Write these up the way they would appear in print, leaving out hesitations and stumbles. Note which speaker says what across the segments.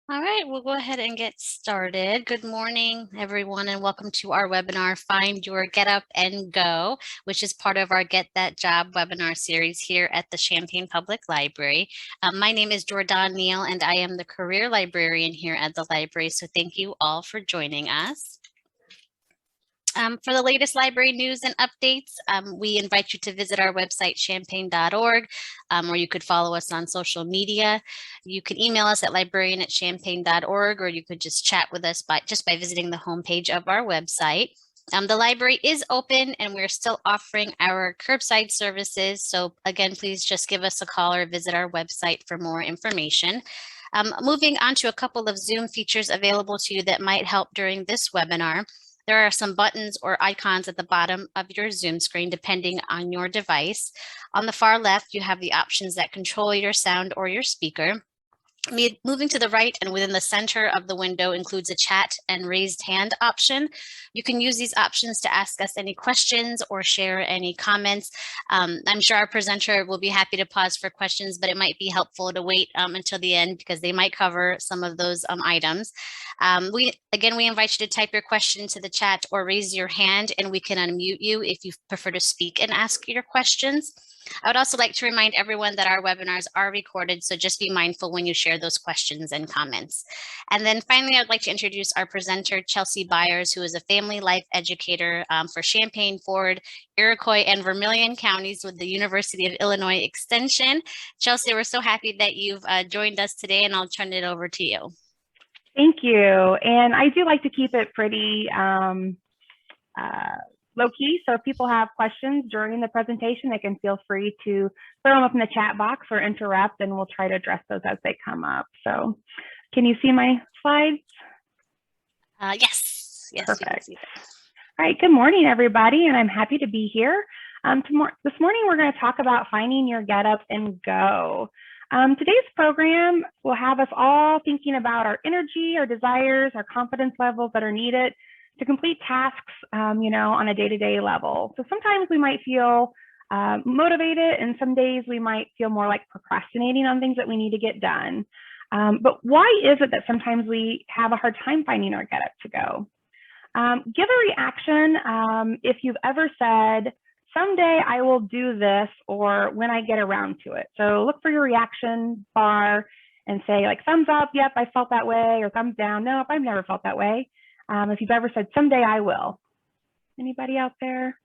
Speaker 1: All right, we'll go ahead and get started. Good morning, everyone, and welcome to our webinar, Find Your Get Up and Go, which is part of our Get That Job webinar series here at the Champaign Public Library. My name is Jordan Neal, and I am the career librarian here at the library, so thank you all for joining us. For the latest library news and updates, we invite you to visit our website, champaign.org, or you could follow us on social media. You can email us at librarian@champaign.org, or you could just chat with us by visiting the homepage of our website. The library is open and we're still offering our curbside services. So again, please just give us a call or visit our website for more information. Moving on to a couple of Zoom features available to you that might help during this webinar. There are some buttons or icons at the bottom of your Zoom screen, depending on your device. On the far left, you have the options that control your sound or your speaker. Moving to the right and within the center of the window includes a chat and raised hand option. You can use these options to ask us any questions or share any comments. I'm sure our presenter will be happy to pause for questions, but it might be helpful to wait until the end because they might cover some of those items. We invite you to type your question into the chat or raise your hand and we can unmute you if you prefer to speak and ask your questions. I would also like to remind everyone that our webinars are recorded, so just be mindful when you share those questions and comments. And then finally, I'd like to introduce our presenter, Chelsey Byers, who is a family life educator for Champaign, Ford, Iroquois, and Vermilion counties with the University of Illinois Extension. Chelsey, we're so happy that you've joined us today, and I'll turn it over to you.
Speaker 2: Thank you. And I do like to keep it pretty low-key, so if people have questions during the presentation, they can feel free to throw them up in the chat box or interrupt, and we'll try to address those as they come up. So can you see my slides?
Speaker 1: Yes.
Speaker 2: Perfect. All right, good morning, everybody, and I'm happy to be here. This morning, we're going to talk about finding your get up and go. Today's program will have us all thinking about our energy, our desires, our confidence levels that are needed to complete tasks, on a day-to-day level. So sometimes we might feel motivated, and some days we might feel more like procrastinating on things that we need to get done. But why is it that sometimes we have a hard time finding our get up to go? Give a reaction if you've ever said, someday I will do this, or when I get around to it. So look for your reaction bar and say like thumbs up, yep, I felt that way, or thumbs down, nope, I've never felt that way. If you've ever said, someday I will. Anybody out there?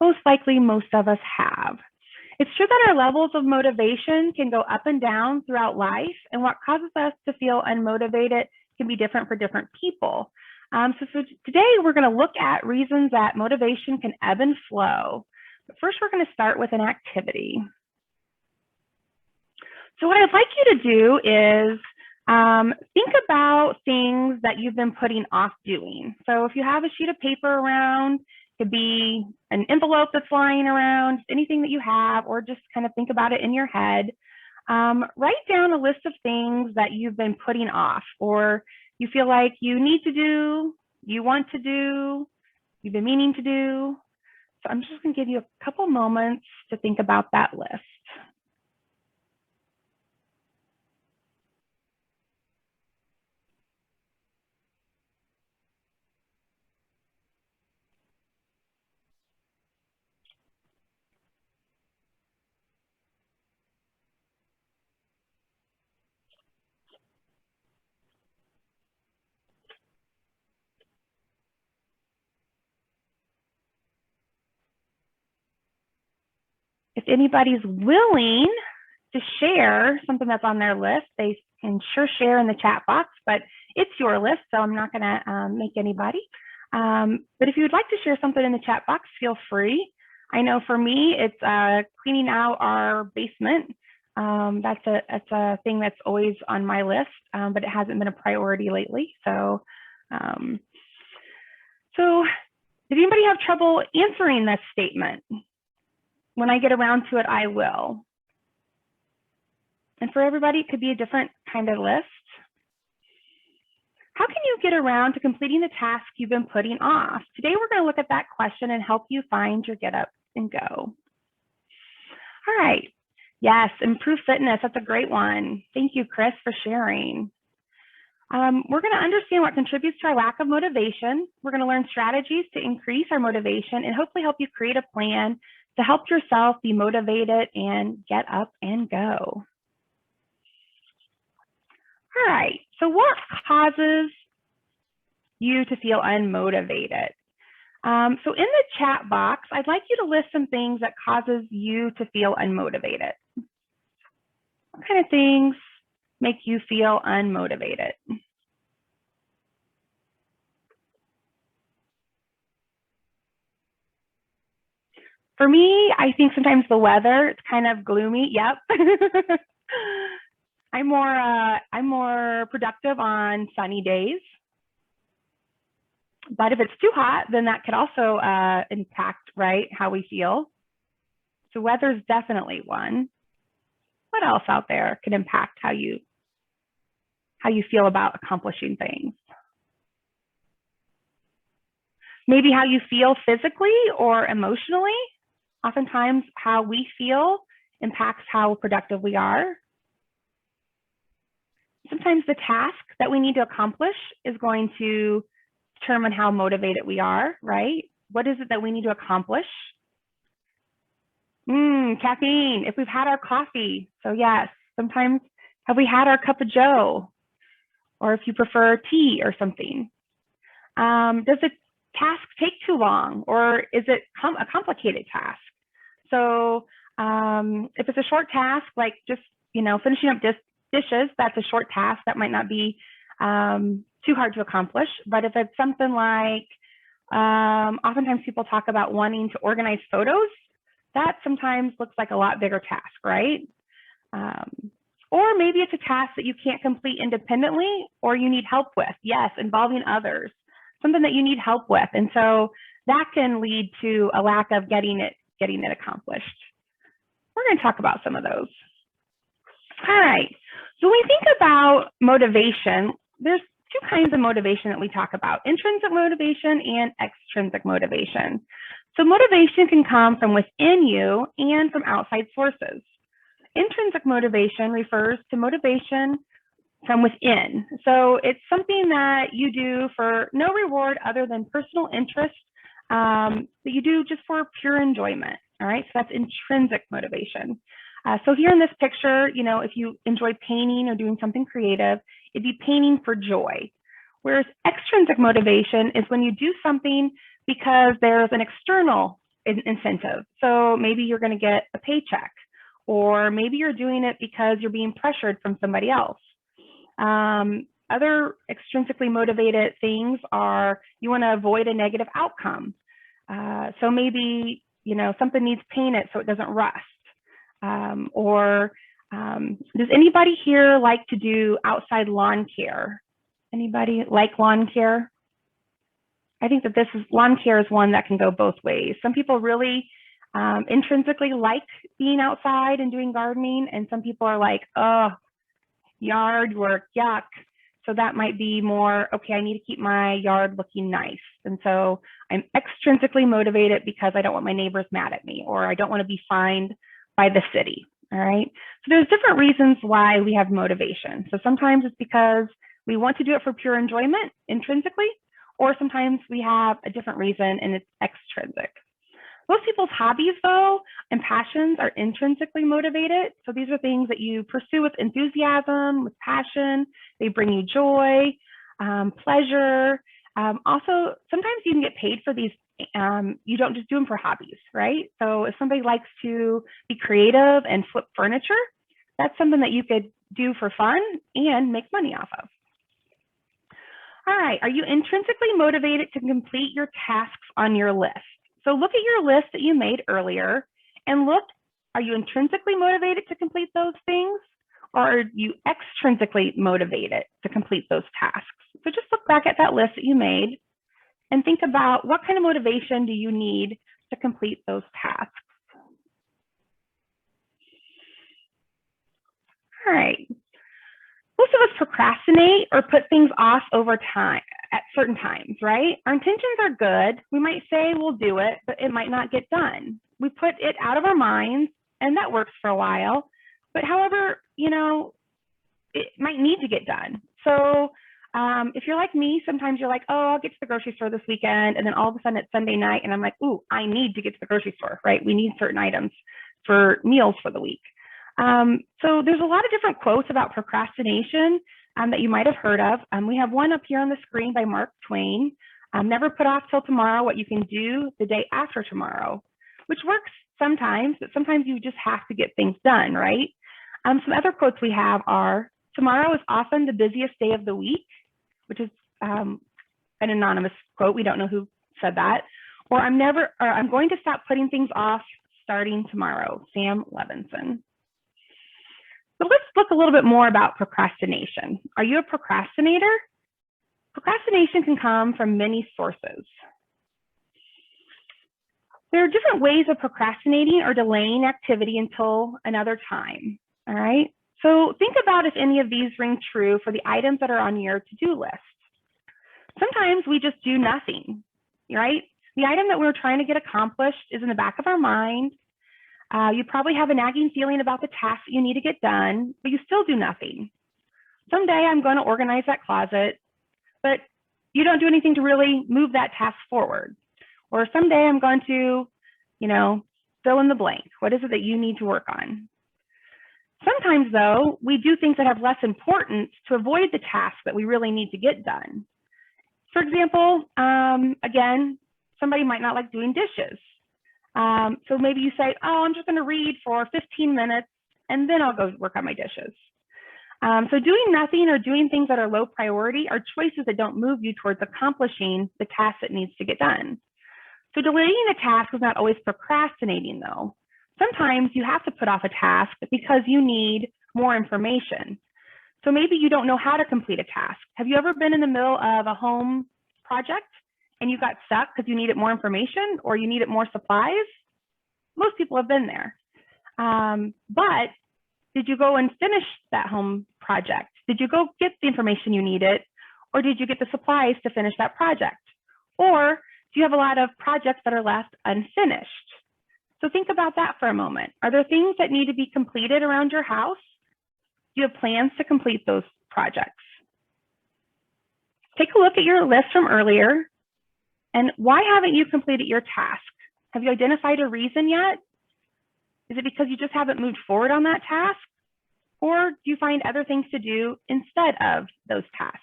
Speaker 2: Most likely, most of us have. It's true that our levels of motivation can go up and down throughout life, and what causes us to feel unmotivated can be different for different people. So today, we're going to look at reasons that motivation can ebb and flow. But first, we're going to start with an activity. So what I'd like you to do is think about things that you've been putting off doing. So if you have a sheet of paper around, it could be an envelope that's lying around, anything that you have, or just kind of think about it in your head. Write down a list of things that you've been putting off, or you feel like you need to do, you want to do, you've been meaning to do. So I'm just going to give you a couple moments to think about that list. If anybody's willing to share something that's on their list, they can sure share in the chat box, but it's your list, so I'm not going to make anybody. But if you would like to share something in the chat box, feel free. I know for me, it's cleaning out our basement. That's a thing that's always on my list, but it hasn't been a priority lately. So did anybody have trouble answering this statement? When I get around to it, I will. And for everybody, it could be a different kind of list. How can you get around to completing the task you've been putting off? Today, we're going to look at that question and help you find your get up and go. All right. Yes, improve fitness. That's a great one. Thank you, Chris, for sharing. We're going to understand what contributes to our lack of motivation. We're going to learn strategies to increase our motivation and hopefully help you create a plan to help yourself be motivated and get up and go. All right, so what causes you to feel unmotivated? So in the chat box, I'd like you to list some things that causes you to feel unmotivated. What kind of things make you feel unmotivated? For me, I think sometimes the weather, it's kind of gloomy. Yep. I'm more productive on sunny days. But if it's too hot, then that could also impact, right, how we feel. So weather's definitely one. What else out there can impact how you feel about accomplishing things? Maybe how you feel physically or emotionally. Oftentimes, how we feel impacts how productive we are. Sometimes the task that we need to accomplish is going to determine how motivated we are, right? What is it that we need to accomplish? Caffeine, if we've had our coffee. So yes, sometimes have we had our cup of joe? Or if you prefer tea or something. Does the task take too long, or is it a complicated task? So if it's a short task, like just, finishing up dishes, that's a short task. That might not be too hard to accomplish. But if it's something like, oftentimes people talk about wanting to organize photos, that sometimes looks like a lot bigger task, right? Or maybe it's a task that you can't complete independently or you need help with. Yes, involving others, something that you need help with. And so that can lead to a lack of getting it accomplished. We're going to talk about some of those. All right, so when we think about motivation, there's two kinds of motivation that we talk about: intrinsic motivation and extrinsic motivation. So motivation can come from within you and from outside sources. Intrinsic motivation refers to motivation from within. So it's something that you do for no reward other than personal interest, that you do just for pure enjoyment. All right, so that's intrinsic motivation. So here in this picture, if you enjoy painting or doing something creative, it'd be painting for joy. Whereas extrinsic motivation is when you do something because there's an external incentive. So maybe you're going to get a paycheck, or maybe you're doing it because you're being pressured from somebody else. Other extrinsically motivated things are you want to avoid a negative outcome. So maybe, something needs painted so it doesn't rust. Does anybody here like to do outside lawn care? Anybody like lawn care? I think that lawn care is one that can go both ways. Some people really intrinsically like being outside and doing gardening, and some people are like, oh, yard work, yuck. So that might be more, okay, I need to keep my yard looking nice. And so I'm extrinsically motivated because I don't want my neighbors mad at me, or I don't want to be fined by the city. All right. So there's different reasons why we have motivation. So sometimes it's because we want to do it for pure enjoyment intrinsically, or sometimes we have a different reason and it's extrinsic. Most people's hobbies, though, and passions are intrinsically motivated. So these are things that you pursue with enthusiasm, with passion. They bring you joy, pleasure. Also, sometimes you can get paid for these. You don't just do them for hobbies, right? So if somebody likes to be creative and flip furniture, that's something that you could do for fun and make money off of. All right, are you intrinsically motivated to complete your tasks on your list? So look at your list that you made earlier and look, are you intrinsically motivated to complete those things, or are you extrinsically motivated to complete those tasks? So just look back at that list that you made and think about what kind of motivation do you need to complete those tasks. All right. Most of us procrastinate or put things off over time at certain times, right? Our intentions are good. We might say we'll do it, but it might not get done. We put it out of our minds, and that works for a while. But however, it might need to get done. So if you're like me, sometimes you're like, oh, I'll get to the grocery store this weekend. And then all of a sudden it's Sunday night and I'm like, ooh, I need to get to the grocery store, right? We need certain items for meals for the week. So there's a lot of different quotes about procrastination that you might have heard of. We have one up here on the screen by Mark Twain. Never put off till tomorrow what you can do the day after tomorrow, which works sometimes, but sometimes you just have to get things done, right? Some other quotes we have are, tomorrow is often the busiest day of the week, which is an anonymous quote. We don't know who said that. Or I'm going to stop putting things off starting tomorrow, Sam Levinson. So let's look a little bit more about procrastination. Are you a procrastinator? Procrastination can come from many sources. There are different ways of procrastinating or delaying activity until another time, all right? So think about if any of these ring true for the items that are on your to-do list. Sometimes we just do nothing, right? The item that we're trying to get accomplished is in the back of our mind. You probably have a nagging feeling about the task that you need to get done, but you still do nothing. Someday I'm going to organize that closet, but you don't do anything to really move that task forward. Or someday I'm going to, fill in the blank. What is it that you need to work on? Sometimes, though, we do things that have less importance to avoid the task that we really need to get done. For example, again, somebody might not like doing dishes. So maybe you say, oh, I'm just going to read for 15 minutes and then I'll go work on my dishes. So doing nothing or doing things that are low priority are choices that don't move you towards accomplishing the task that needs to get done. So delaying a task is not always procrastinating, though. Sometimes you have to put off a task because you need more information. So maybe you don't know how to complete a task. Have you ever been in the middle of a home project and you got stuck because you needed more information or you needed more supplies? Most people have been there. But did you go and finish that home project? Did you go get the information you needed? Or did you get the supplies to finish that project? Or do you have a lot of projects that are left unfinished? So think about that for a moment. Are there things that need to be completed around your house? Do you have plans to complete those projects? Take a look at your list from earlier. And why haven't you completed your task? Have you identified a reason yet? Is it because you just haven't moved forward on that task? Or do you find other things to do instead of those tasks?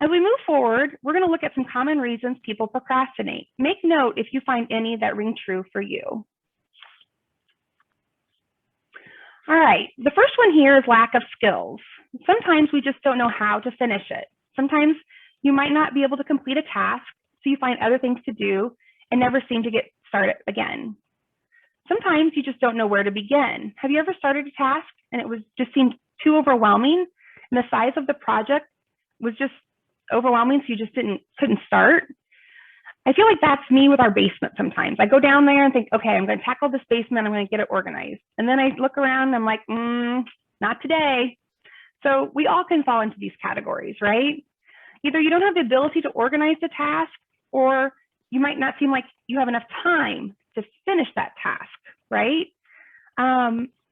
Speaker 2: As we move forward, we're going to look at some common reasons people procrastinate. Make note if you find any that ring true for you. All right, the first one here is lack of skills. Sometimes we just don't know how to finish it. Sometimes you might not be able to complete a task, so you find other things to do and never seem to get started again. Sometimes you just don't know where to begin. Have you ever started a task and it just seemed too overwhelming and the size of the project was just overwhelming, so you just couldn't start? I feel like that's me with our basement sometimes. I go down there and think, okay, I'm going to tackle this basement, I'm going to get it organized. And then I look around and I'm like, not today. So we all can fall into these categories, right? Either you don't have the ability to organize the task, or you might not seem like you have enough time to finish that task, right?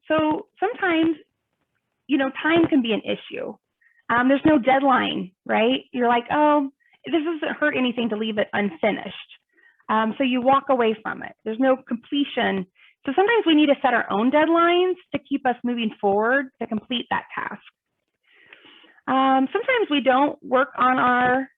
Speaker 2: So sometimes, time can be an issue. There's no deadline, right? You're like, oh, this doesn't hurt anything to leave it unfinished. So you walk away from it. There's no completion. So sometimes we need to set our own deadlines to keep us moving forward to complete that task. Sometimes we don't work on our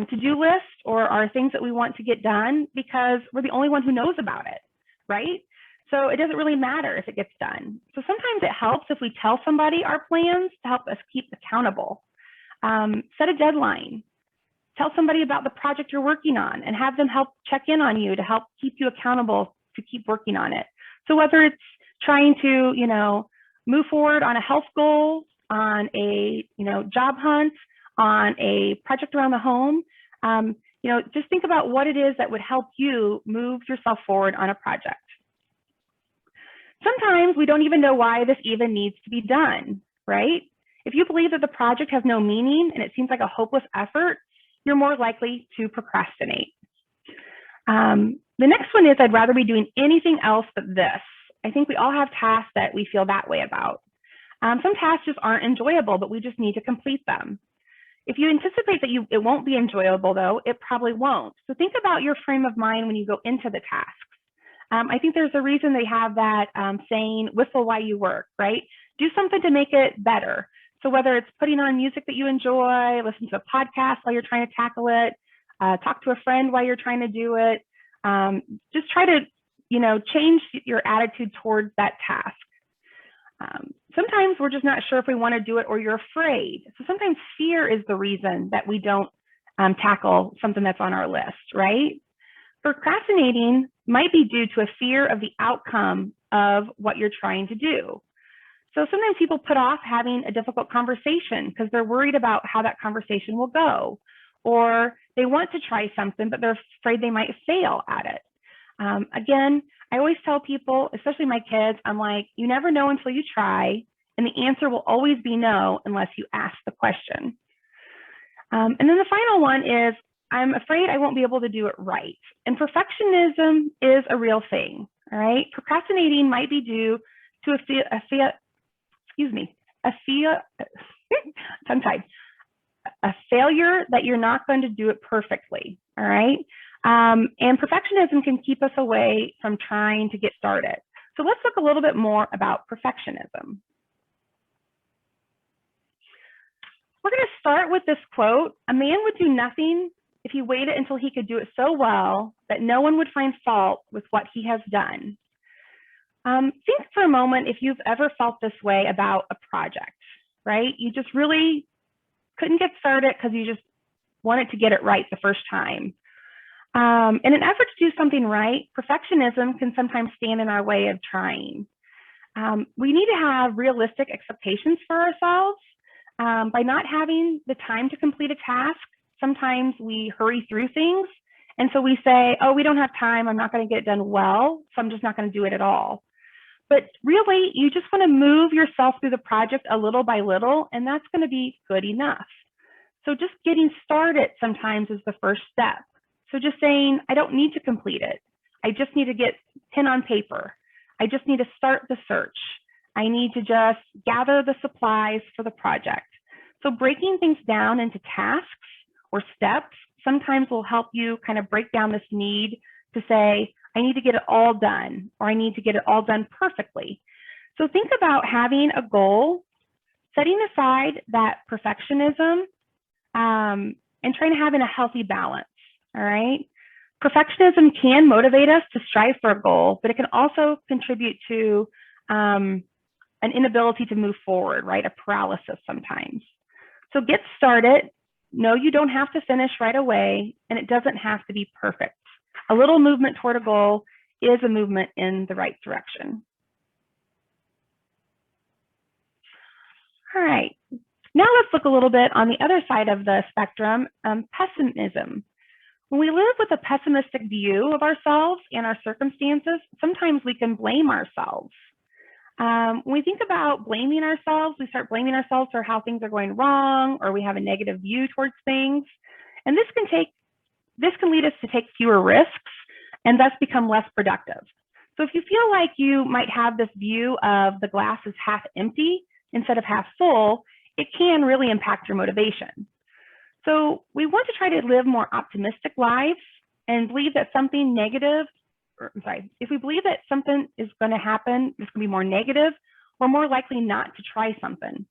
Speaker 2: to-do list or our things that we want to get done because we're the only one who knows about it, right? So it doesn't really matter if it gets done. So sometimes it helps if we tell somebody our plans to help us keep accountable. Set a deadline. Tell somebody about the project you're working on and have them help check in on you to help keep you accountable to keep working on it. So whether it's trying to, move forward on a health goal, on a, job hunt, on a project around the home, just think about what it is that would help you move yourself forward on a project. Sometimes we don't even know why this even needs to be done, right? If you believe that the project has no meaning and it seems like a hopeless effort, you're more likely to procrastinate. The next one is, I'd rather be doing anything else but this. I think we all have tasks that we feel that way about. Some tasks just aren't enjoyable, but we just need to complete them. If you anticipate that it won't be enjoyable, though, it probably won't. So think about your frame of mind when you go into the tasks. I think there's a reason they have that saying, whistle while you work, right? Do something to make it better. So whether it's putting on music that you enjoy, listen to a podcast while you're trying to tackle it, talk to a friend while you're trying to do it, just try to, change your attitude towards that task. Sometimes we're just not sure if we want to do it or you're afraid. So sometimes fear is the reason that we don't tackle something that's on our list, right? Procrastinating might be due to a fear of the outcome of what you're trying to do. So sometimes people put off having a difficult conversation because they're worried about how that conversation will go, or they want to try something, but they're afraid they might fail at it. Again, I always tell people, especially my kids, I'm like, you never know until you try, and the answer will always be no unless you ask the question. And then the final one is, I'm afraid I won't be able to do it right. And perfectionism is a real thing, all right? Procrastinating might be due to a failure that you're not going to do it perfectly, all right? And perfectionism can keep us away from trying to get started. So let's look a little bit more about perfectionism. We're going to start with this quote. A man would do nothing if he waited until he could do it so well that no one would find fault with what he has done. Think for a moment if you've ever felt this way about a project, right? You just really couldn't get started because you just wanted to get it right the first time. In an effort to do something right, perfectionism can sometimes stand in our way of trying. We need to have realistic expectations for ourselves. By not having the time to complete a task, sometimes we hurry through things. And so we say, oh, we don't have time. I'm not going to get it done well, so I'm just not going to do it at all. But really, you just want to move yourself through the project a little by little, and that's going to be good enough. So just getting started sometimes is the first step. So just saying, I don't need to complete it. I just need to get pen on paper. I just need to start the search. I need to just gather the supplies for the project. So breaking things down into tasks or steps sometimes will help you kind of break down this need to say, I need to get it all done, or I need to get it all done perfectly. So think about having a goal, setting aside that perfectionism, and trying to have in a healthy balance, all right? Perfectionism can motivate us to strive for a goal, but it can also contribute to an inability to move forward, right? A paralysis sometimes. So get started. No, you don't have to finish right away, and it doesn't have to be perfect. A little movement toward a goal is a movement in the right direction. All right, now let's look a little bit on the other side of the spectrum, pessimism. When we live with a pessimistic view of ourselves and our circumstances, sometimes we can blame ourselves. When we think about blaming ourselves, we start blaming ourselves for how things are going wrong, or we have a negative view towards things. And this can lead us to take fewer risks and thus become less productive. So if you feel like you might have this view of the glass is half empty instead of half full, it can really impact your motivation. So we want to try to live more optimistic lives and believe that something negative, if we believe that something is going to happen, it's going to be more negative, we're more likely not to try something.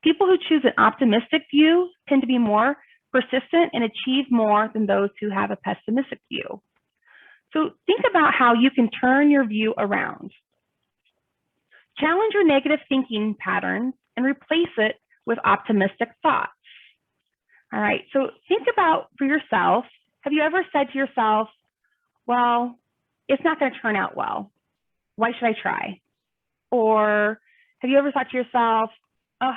Speaker 2: People who choose an optimistic view tend to be more persistent and achieve more than those who have a pessimistic view. So think about how you can turn your view around. Challenge your negative thinking patterns and replace it with optimistic thoughts. All right, so think about for yourself, have you ever said to yourself, well, it's not going to turn out well. Why should I try? Or have you ever thought to yourself, oh,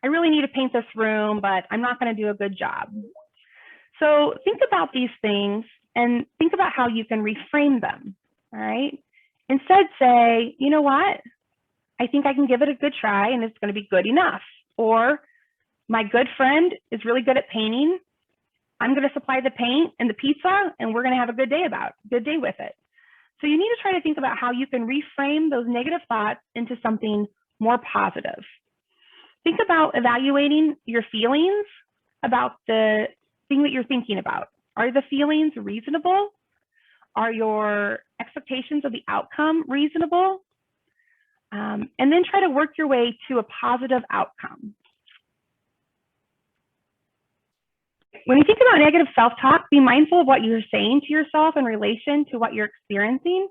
Speaker 2: I really need to paint this room, but I'm not going to do a good job. So think about these things and think about how you can reframe them, all right? Instead say, you know what? I think I can give it a good try and it's going to be good enough. Or my good friend is really good at painting. I'm going to supply the paint and the pizza and we're going to have a good day with it. So you need to try to think about how you can reframe those negative thoughts into something more positive. Think about evaluating your feelings about the thing that you're thinking about. Are the feelings reasonable? Are your expectations of the outcome reasonable? And then try to work your way to a positive outcome. When you think about negative self-talk, be mindful of what you're saying to yourself in relation to what you're experiencing.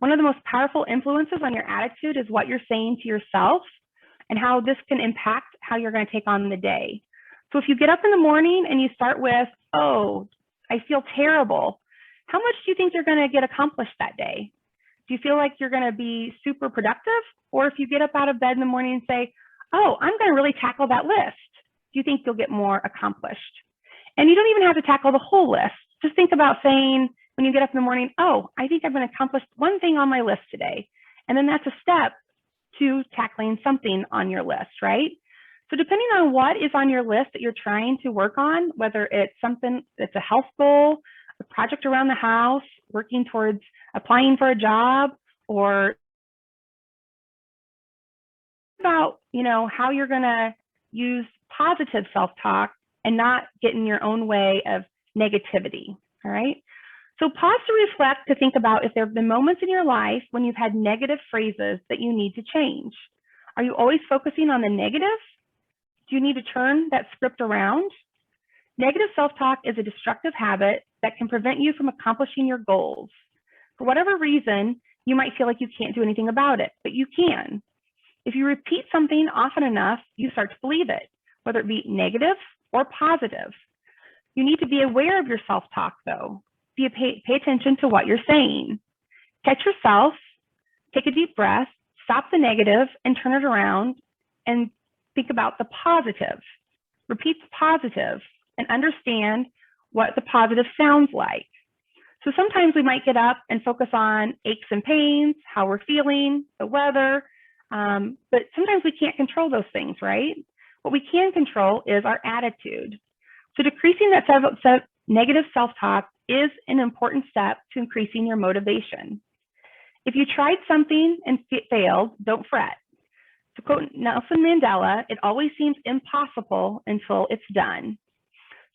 Speaker 2: One of the most powerful influences on your attitude is what you're saying to yourself and how this can impact how you're going to take on the day. So if you get up in the morning and you start with, oh, I feel terrible, how much do you think you're going to get accomplished that day? Do you feel like you're going to be super productive? Or if you get up out of bed in the morning and say, oh, I'm going to really tackle that list, do you think you'll get more accomplished? And you don't even have to tackle the whole list. Just think about saying, when you get up in the morning, oh, I think I'm going to accomplish one thing on my list today. And then that's a step to tackling something on your list, right? So depending on what is on your list that you're trying to work on, whether it's something that's a health goal, a project around the house, working towards applying for a job, or about, how you're going to use positive self-talk and not get in your own way of negativity, all right? So pause to reflect, to think about if there have been moments in your life when you've had negative phrases that you need to change. Are you always focusing on the negative? Do you need to turn that script around? Negative self-talk is a destructive habit that can prevent you from accomplishing your goals. For whatever reason, you might feel like you can't do anything about it, but you can. If you repeat something often enough, you start to believe it, whether it be negative or positive. You need to be aware of your self-talk, though. Pay attention to what you're saying. Catch yourself, take a deep breath, stop the negative, and turn it around and think about the positive. Repeat the positive and understand what the positive sounds like. So sometimes we might get up and focus on aches and pains, how we're feeling, the weather, but sometimes we can't control those things, right? What we can control is our attitude. So decreasing that negative self-talk is an important step to increasing your motivation. If you tried something and failed, don't fret. To quote Nelson Mandela, it always seems impossible until it's done.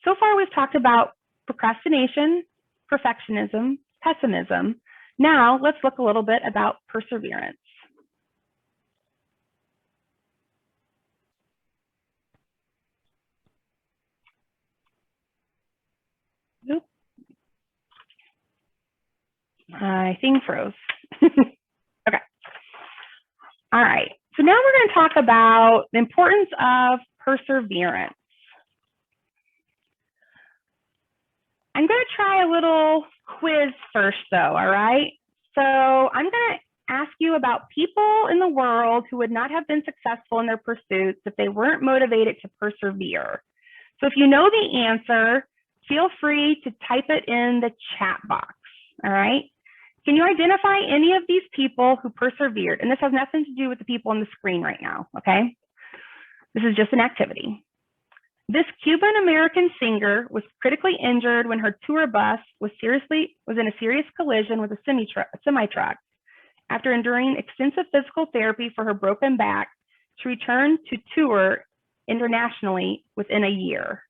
Speaker 2: So far, we've talked about procrastination, perfectionism, pessimism. Now, let's look a little bit about perseverance. Oops. My thing froze. Okay. All right. So now we're going to talk about the importance of perseverance. I'm going to try a little quiz first, though, all right? So I'm going to ask you about people in the world who would not have been successful in their pursuits if they weren't motivated to persevere. So if you know the answer, feel free to type it in the chat box, all right? Can you identify any of these people who persevered? And this has nothing to do with the people on the screen right now, okay? This is just an activity. This Cuban-American singer was critically injured when her tour bus was in a serious collision with a semi-truck. After enduring extensive physical therapy for her broken back, she returned to tour internationally within a year.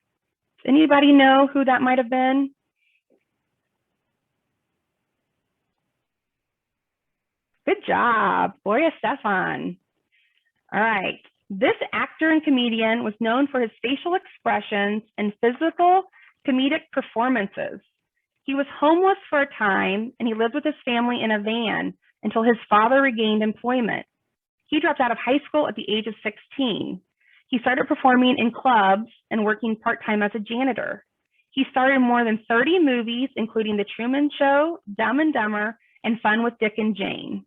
Speaker 2: Does anybody know who that might have been? Good job, Gloria Stefan. All right. This actor and comedian was known for his facial expressions and physical comedic performances. He was homeless for a time, and he lived with his family in a van until his father regained employment. He dropped out of high school at the age of 16. He started performing in clubs and working part-time as a janitor. He starred in more than 30 movies, including The Truman Show, Dumb and Dumber, and Fun with Dick and Jane.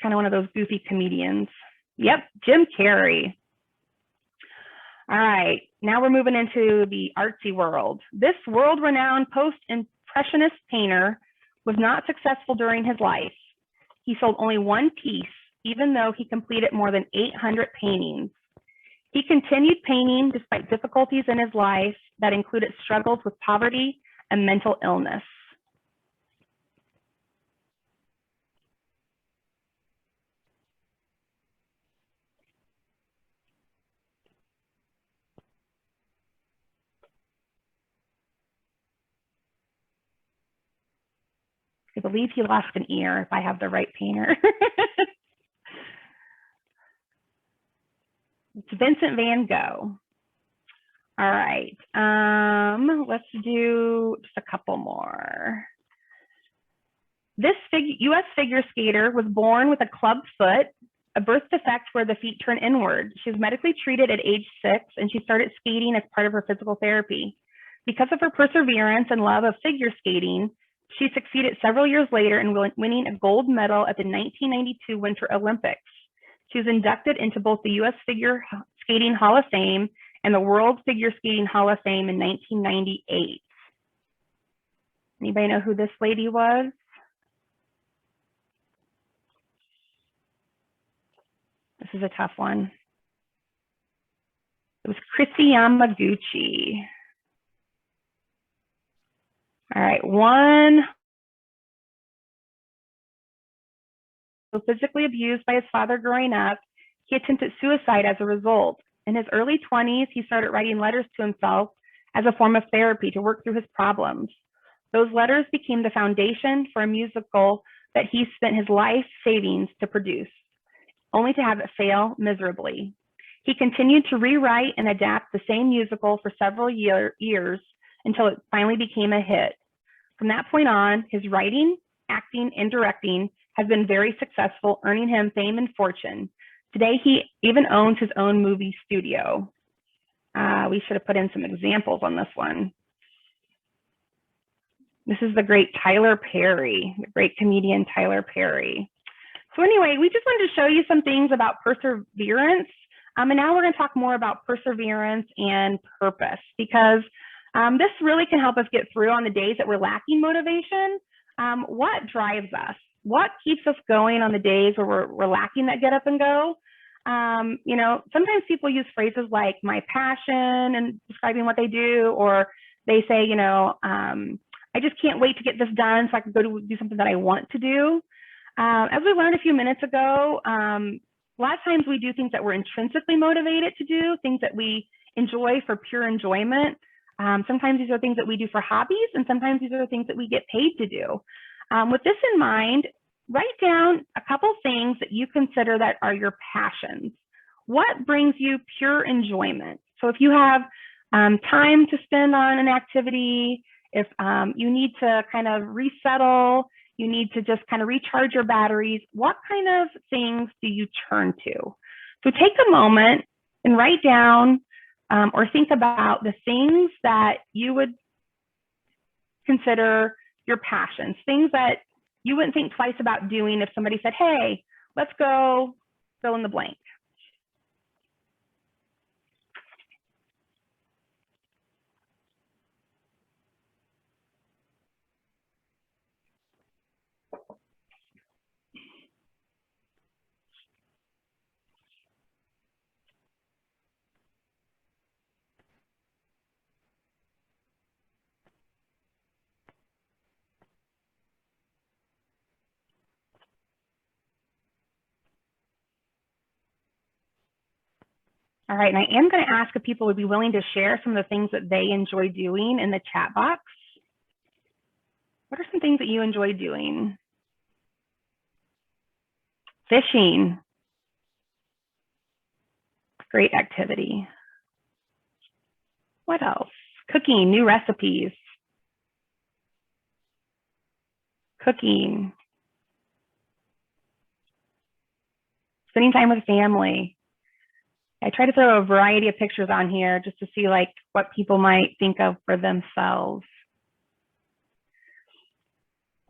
Speaker 2: Kind of one of those goofy comedians. Yep, Jim Carrey. All right, now we're moving into the artsy world. This world-renowned post-impressionist painter was not successful during his life. He sold only one piece, even though he completed more than 800 paintings. He continued painting despite difficulties in his life that included struggles with poverty and mental illness. I believe he lost an ear if I have the right painter. It's Vincent van Gogh. All right, let's do just a couple more. This U.S. figure skater was born with a club foot, a birth defect where the feet turn inward. She was medically treated at age 6, and she started skating as part of her physical therapy. Because of her perseverance and love of figure skating, she succeeded several years later in winning a gold medal at the 1992 Winter Olympics. She was inducted into both the U.S. Figure Skating Hall of Fame and the World Figure Skating Hall of Fame in 1998. Anybody know who this lady was? This is a tough one. It was Chrissy Yamaguchi. All right, one. Physically abused by his father growing up, he attempted suicide as a result. In his early 20s, he started writing letters to himself as a form of therapy to work through his problems. Those letters became the foundation for a musical that he spent his life savings to produce, only to have it fail miserably. He continued to rewrite and adapt the same musical for several years until it finally became a hit. From that point on, his writing, acting, and directing has been very successful, earning him fame and fortune. Today, he even owns his own movie studio. We should have put in some examples on this one. This is the great Tyler Perry, the great comedian Tyler Perry. So anyway, we just wanted to show you some things about perseverance. And now we're going to talk more about perseverance and purpose, because this really can help us get through on the days that we're lacking motivation. What drives us? What keeps us going on the days where we're lacking that get up and go? You know, sometimes people use phrases like my passion and describing what they do, or they say, you know, I just can't wait to get this done so I can go to do something that I want to do. As we learned a few minutes ago, a lot of times we do things that we're intrinsically motivated to do, things that we enjoy for pure enjoyment. Sometimes these are things that we do for hobbies, and sometimes these are the things that we get paid to do. With this in mind, write down a couple things that you consider that are your passions. What brings you pure enjoyment? So if you have time to spend on an activity, if you need to kind of resettle, you need to just kind of recharge your batteries, what kind of things do you turn to? So take a moment and write down or think about the things that you would consider your passions, things that you wouldn't think twice about doing if somebody said, hey, let's go fill in the blank. All right, and I am going to ask if people would be willing to share some of the things that they enjoy doing in the chat box. What are some things that you enjoy doing? Fishing. Great activity. What else? Cooking, new recipes. Cooking. Spending time with family. I try to throw a variety of pictures on here just to see like what people might think of for themselves.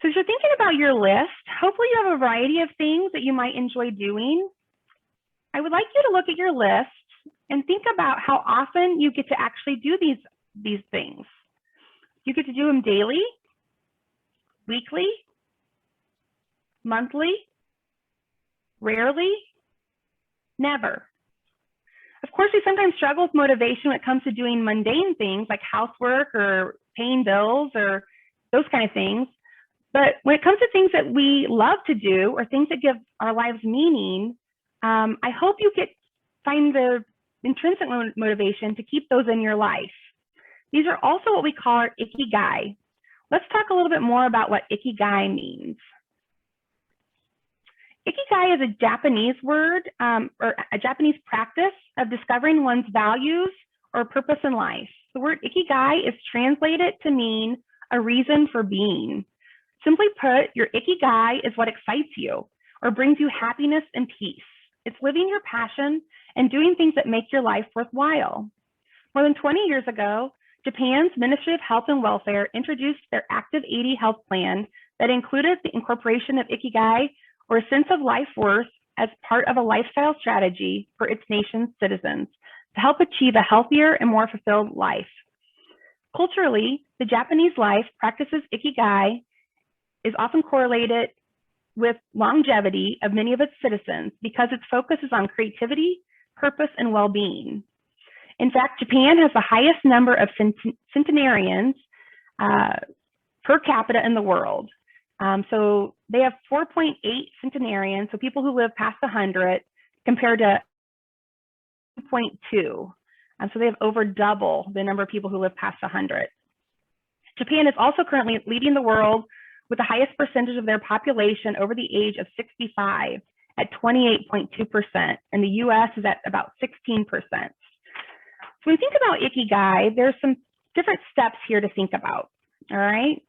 Speaker 2: So as you're thinking about your list, hopefully you have a variety of things that you might enjoy doing. I would like you to look at your list and think about how often you get to actually do these things. You get to do them daily, weekly, monthly, rarely, never. Of course, we sometimes struggle with motivation when it comes to doing mundane things like housework or paying bills or those kind of things. But when it comes to things that we love to do or things that give our lives meaning, I hope you find the intrinsic motivation to keep those in your life. These are also what we call our Ikigai. Let's talk a little bit more about what Ikigai means. Ikigai is a Japanese word or a Japanese practice of discovering one's values or purpose in life. The word Ikigai is translated to mean a reason for being. Simply put, your Ikigai is what excites you or brings you happiness and peace. It's living your passion and doing things that make your life worthwhile. More than 20 years ago, Japan's Ministry of Health and Welfare introduced their Active 80 health plan that included the incorporation of Ikigai, or a sense of life worth, as part of a lifestyle strategy for its nation's citizens to help achieve a healthier and more fulfilled life. Culturally, the Japanese life practices Ikigai is often correlated with longevity of many of its citizens because its focus is on creativity, purpose, and well-being. In fact, Japan has the highest number of centenarians per capita in the world. So they have 4.8 centenarians, so people who live past 100, compared to 2.2. So they have over double the number of people who live past 100. Japan is also currently leading the world with the highest percentage of their population over the age of 65 at 28.2%, and the US is at about 16%. So when we think about Ikigai, there's some different steps here to think about, all right?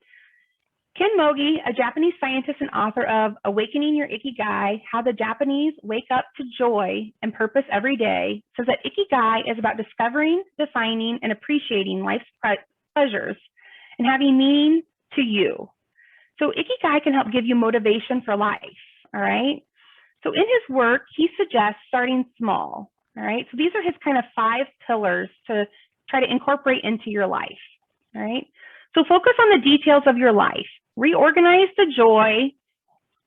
Speaker 2: Ken Mogi, a Japanese scientist and author of Awakening Your Ikigai, How the Japanese Wake Up to Joy and Purpose Every Day, says that Ikigai is about discovering, defining, and appreciating life's pleasures and having meaning to you. So Ikigai can help give you motivation for life, all right? So in his work, he suggests starting small, all right? So these are his kind of 5 pillars to try to incorporate into your life, all right? So focus on the details of your life, reorganize the joy,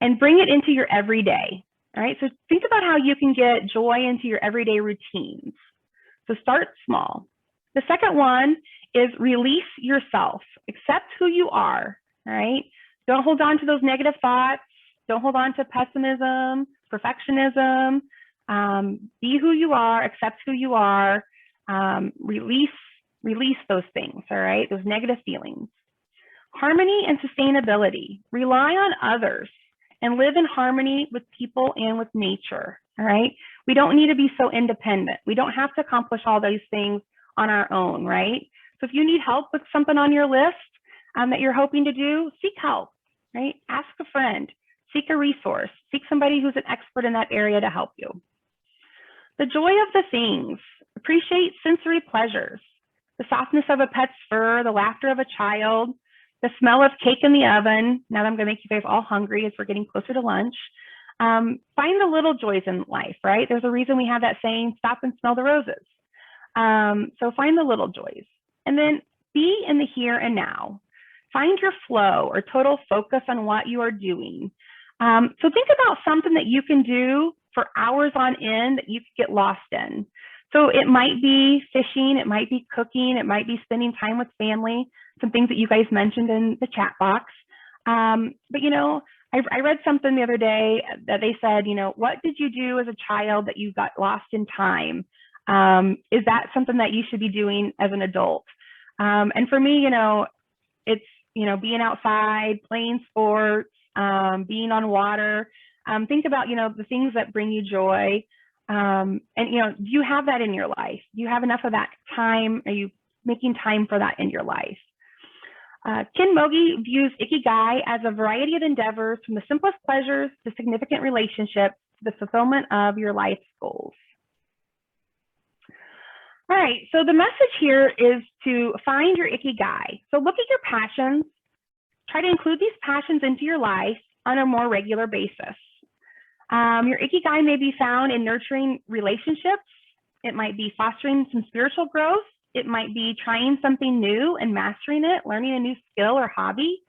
Speaker 2: and bring it into your everyday, all right? So think about how you can get joy into your everyday routines. So start small. The second one is release yourself, accept who you are, all right? Don't hold on to those negative thoughts. Don't hold on to pessimism, perfectionism. Be who you are, accept who you are, release those things, all right? Those negative feelings. Harmony and sustainability. Rely on others and live in harmony with people and with nature, all right? We don't need to be so independent. We don't have to accomplish all those things on our own, right? So if you need help with something on your list that you're hoping to do, seek help, right? Ask a friend, seek a resource, seek somebody who's an expert in that area to help you. The joy of the things. Appreciate sensory pleasures. The softness of a pet's fur, the laughter of a child, the smell of cake in the oven. Now that I'm gonna make you guys all hungry as we're getting closer to lunch. Find the little joys in life, right? There's a reason we have that saying, stop and smell the roses. So find the little joys. And then be in the here and now. Find your flow or total focus on what you are doing. So think about something that you can do for hours on end that you could get lost in. So it might be fishing, it might be cooking, it might be spending time with family, some things that you guys mentioned in the chat box. But you know, I read something the other day that they said, you know, what did you do as a child that you got lost in time? Is that something that you should be doing as an adult? And for me, you know, it's, you know, being outside, playing sports, being on water. Think about, you know, the things that bring you joy. And, you know, do you have that in your life? Do you have enough of that time? Are you making time for that in your life? Ken Mogi views Ikigai as a variety of endeavors from the simplest pleasures to significant relationships to the fulfillment of your life's goals. All right, so the message here is to find your Ikigai. So look at your passions. Try to include these passions into your life on a more regular basis. Your Ikigai may be found in nurturing relationships. It might be fostering some spiritual growth. It might be trying something new and mastering it, learning a new skill or hobby.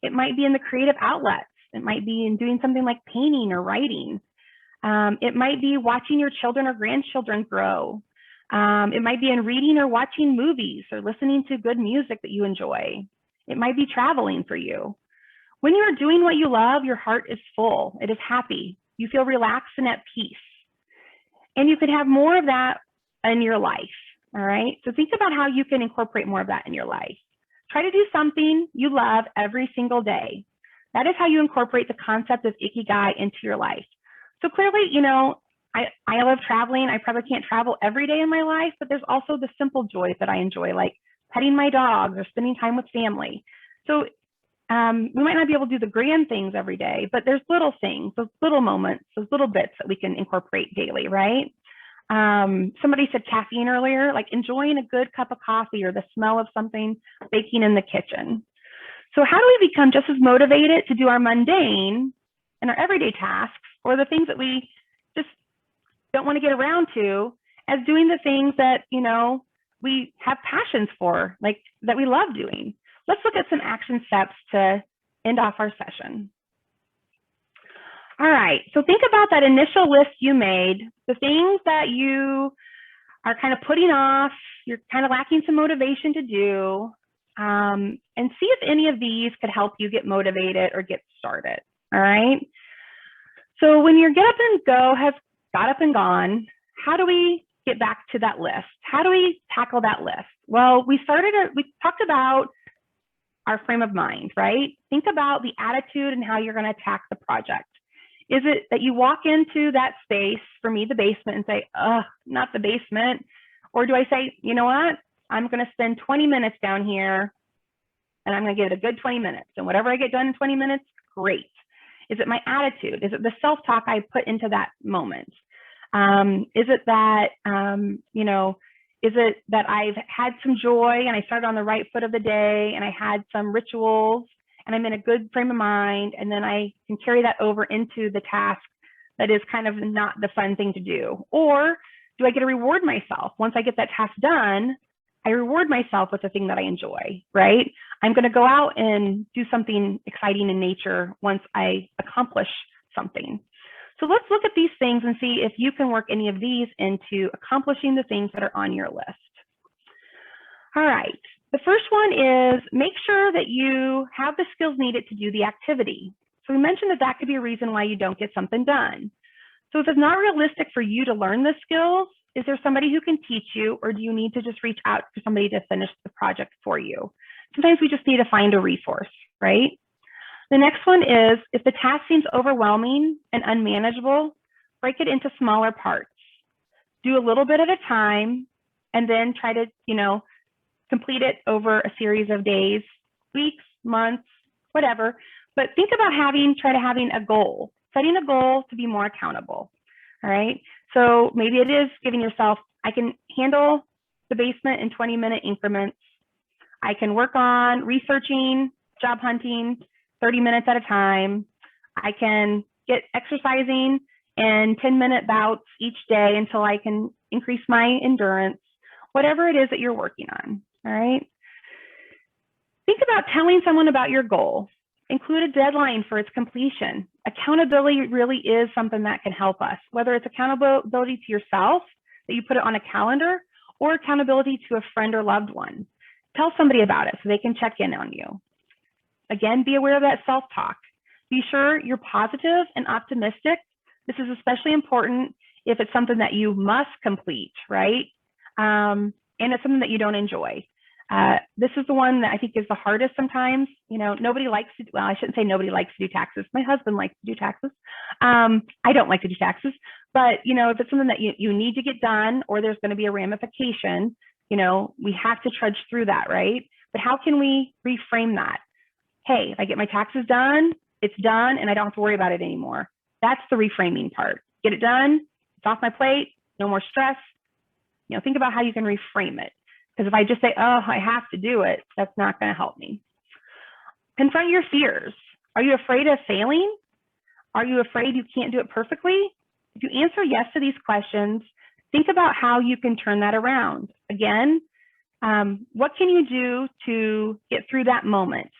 Speaker 2: It might be in the creative outlets. It might be in doing something like painting or writing. It might be watching your children or grandchildren grow. It might be in reading or watching movies or listening to good music that you enjoy. It might be traveling for you. When you are doing what you love, your heart is full. It is happy. You feel relaxed and at peace. And you can have more of that in your life. All right. So think about how you can incorporate more of that in your life. Try to do something you love every single day. That is how you incorporate the concept of Ikigai into your life. So clearly, I love traveling. I probably can't travel every day in my life, but there's also the simple joys that I enjoy, like petting my dogs or spending time with family. So we might not be able to do the grand things every day, but there's little things, those little moments, those little bits that we can incorporate daily, right? Somebody said caffeine earlier, like enjoying a good cup of coffee or the smell of something baking in the kitchen. So how do we become just as motivated to do our mundane and our everyday tasks, or the things that we just don't want to get around to, as doing the things that, we have passions for, like that we love doing? Let's look at some action steps to end off our session. All right, so think about that initial list you made, the things that you are kind of putting off, you're kind of lacking some motivation to do, and see if any of these could help you get motivated or get started. All right. So when your get up and go has got up and gone, how do we get back to that list? How do we tackle that list? Well, we talked about our frame of mind, right? Think about the attitude and how you're going to attack the project. Is it that you walk into that space, for me, the basement, and say, ugh, not the basement? Or do I say, you know what? I'm going to spend 20 minutes down here and I'm going to give it a good 20 minutes. And whatever I get done in 20 minutes, great. Is it my attitude? Is it the self-talk I put into that moment? Is it that, is it that I've had some joy and I started on the right foot of the day and I had some rituals and I'm in a good frame of mind, and then I can carry that over into the task that is kind of not the fun thing to do? Or do I get to reward myself? Once I get that task done, I reward myself with the thing that I enjoy, right? I'm going to go out and do something exciting in nature once I accomplish something. So let's look at these things and see if you can work any of these into accomplishing the things that are on your list. All right. The first one is make sure that you have the skills needed to do the activity. So we mentioned that that could be a reason why you don't get something done. So if it's not realistic for you to learn the skills, is there somebody who can teach you, or do you need to just reach out to somebody to finish the project for you? Sometimes we just need to find a resource, right? The next one is, if the task seems overwhelming and unmanageable, break it into smaller parts. Do a little bit at a time, and then try to, complete it over a series of days, weeks, months, whatever. But think about try to having a goal, setting a goal to be more accountable. All right. So maybe it is giving yourself, I can handle the basement in 20-minute increments. I can work on researching, job hunting, 30 minutes at a time. I can get exercising in 10-minute bouts each day until I can increase my endurance, whatever it is that you're working on. All right. Think about telling someone about your goal. Include a deadline for its completion. Accountability really is something that can help us, whether it's accountability to yourself, that you put it on a calendar, or accountability to a friend or loved one. Tell somebody about it so they can check in on you. Again, be aware of that self-talk. Be sure you're positive and optimistic. This is especially important if it's something that you must complete, right? And it's something that you don't enjoy. This is the one that I think is the hardest sometimes. Nobody likes to, well, I shouldn't say nobody likes to do taxes. My husband likes to do taxes. I don't like to do taxes, but if it's something that you need to get done, or there's going to be a ramification, we have to trudge through that, right? But how can we reframe that? Hey, if I get my taxes done, it's done and I don't have to worry about it anymore. That's the reframing part. Get it done, it's off my plate, no more stress. Think about how you can reframe it. Because if I just say, oh, I have to do it, that's not going to help me. Confront your fears. Are you afraid of failing? Are you afraid you can't do it perfectly? If you answer yes to these questions, think about how you can turn that around. Again, what can you do to get through that moment?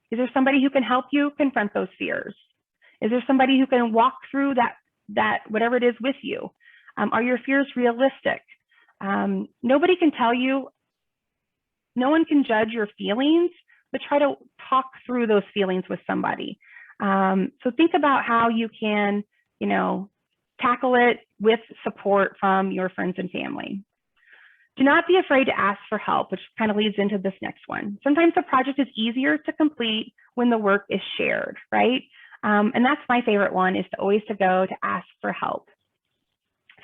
Speaker 2: Is there somebody who can help you confront those fears? Is there somebody who can walk through that whatever it is with you? Are your fears realistic? Nobody can tell you, no one can judge your feelings, but try to talk through those feelings with somebody. So think about how you can, tackle it with support from your friends and family. Do not be afraid to ask for help, which kind of leads into this next one. Sometimes the project is easier to complete when the work is shared, right? And that's my favorite one, is to always go to ask for help.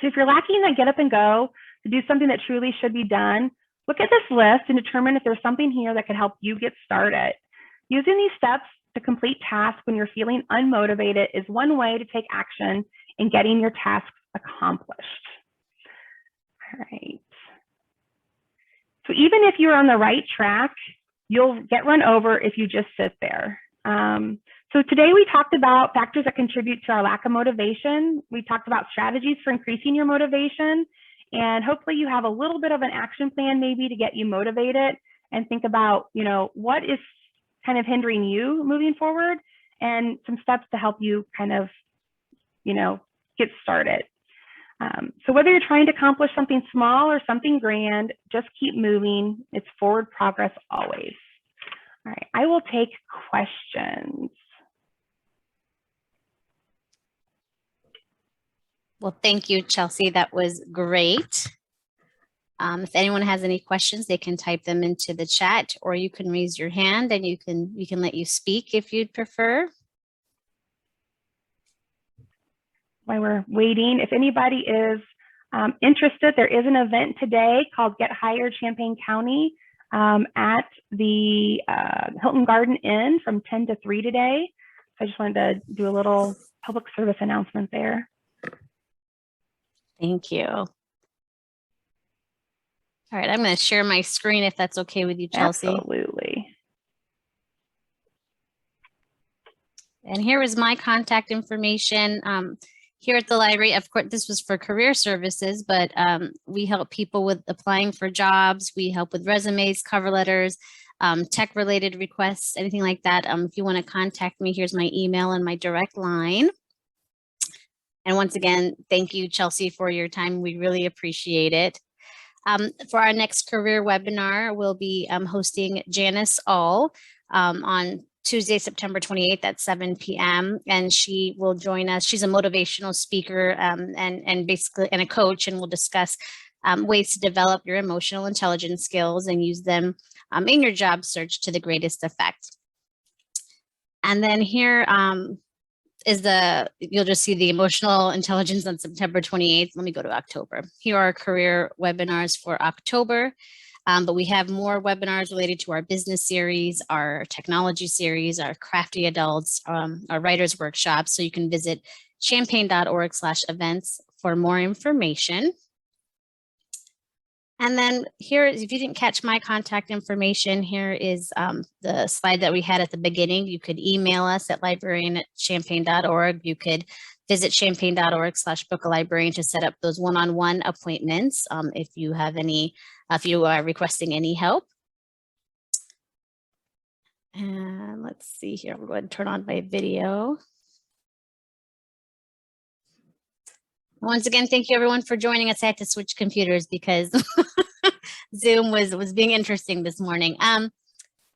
Speaker 2: So if you're lacking that get up and go to do something that truly should be done, look at this list and determine if there's something here that could help you get started. Using these steps to complete tasks when you're feeling unmotivated is one way to take action in getting your tasks accomplished. All right. So even if you're on the right track, you'll get run over if you just sit there. So today we talked about factors that contribute to our lack of motivation. We talked about strategies for increasing your motivation, and hopefully you have a little bit of an action plan maybe to get you motivated, and think about, what is kind of hindering you moving forward, and some steps to help you kind of, get started. So whether you're trying to accomplish something small or something grand, just keep moving. It's forward progress always. All right, I will take questions.
Speaker 1: Well, thank you, Chelsey. That was great. If anyone has any questions, they can type them into the chat, or you can raise your hand and we can let you speak if you'd prefer.
Speaker 2: While we're waiting, if anybody is interested, there is an event today called Get Hired Champaign County at the Hilton Garden Inn from 10 to 3 today. So I just wanted to do a little public service announcement there.
Speaker 1: Thank you. All right, I'm going to share my screen if that's okay with you, Chelsey.
Speaker 2: Absolutely.
Speaker 1: And here is my contact information. Here at the library, of course, this was for career services, but we help people with applying for jobs. We help with resumes, cover letters, tech-related requests, anything like that. If you want to contact me, here's my email and my direct line. And once again, thank you, Chelsey, for your time. We really appreciate it. For our next career webinar, we'll be hosting Janice All on Tuesday, September 28th at 7 p.m. And she will join us. She's a motivational speaker and basically a coach, and we'll discuss ways to develop your emotional intelligence skills and use them in your job search to the greatest effect. And then here you'll just see the emotional intelligence on September 28th. Let me go to October. Here are career webinars for October. But we have more webinars related to our business series, our technology series, our crafty adults, our writers workshops. So you can visit champaign.org/events for more information. And then here, if you didn't catch my contact information, here is the slide that we had at the beginning. You could email us at librarian@champaign.org. You could visit champaign.org/book-a-librarian to set up those one-on-one appointments if you are requesting any help. And let's see here, we'll go ahead and turn on my video. Once again, thank you everyone for joining us. I had to switch computers because Zoom was being interesting this morning. All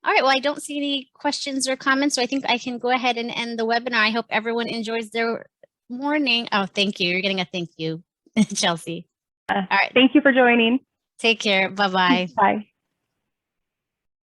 Speaker 1: right, well, I don't see any questions or comments, so I think I can go ahead and end the webinar. I hope everyone enjoys their morning. Oh, thank you. You're getting a thank you, Chelsey. All right.
Speaker 2: Thank you for joining.
Speaker 1: Take care. Bye-bye.
Speaker 2: Bye.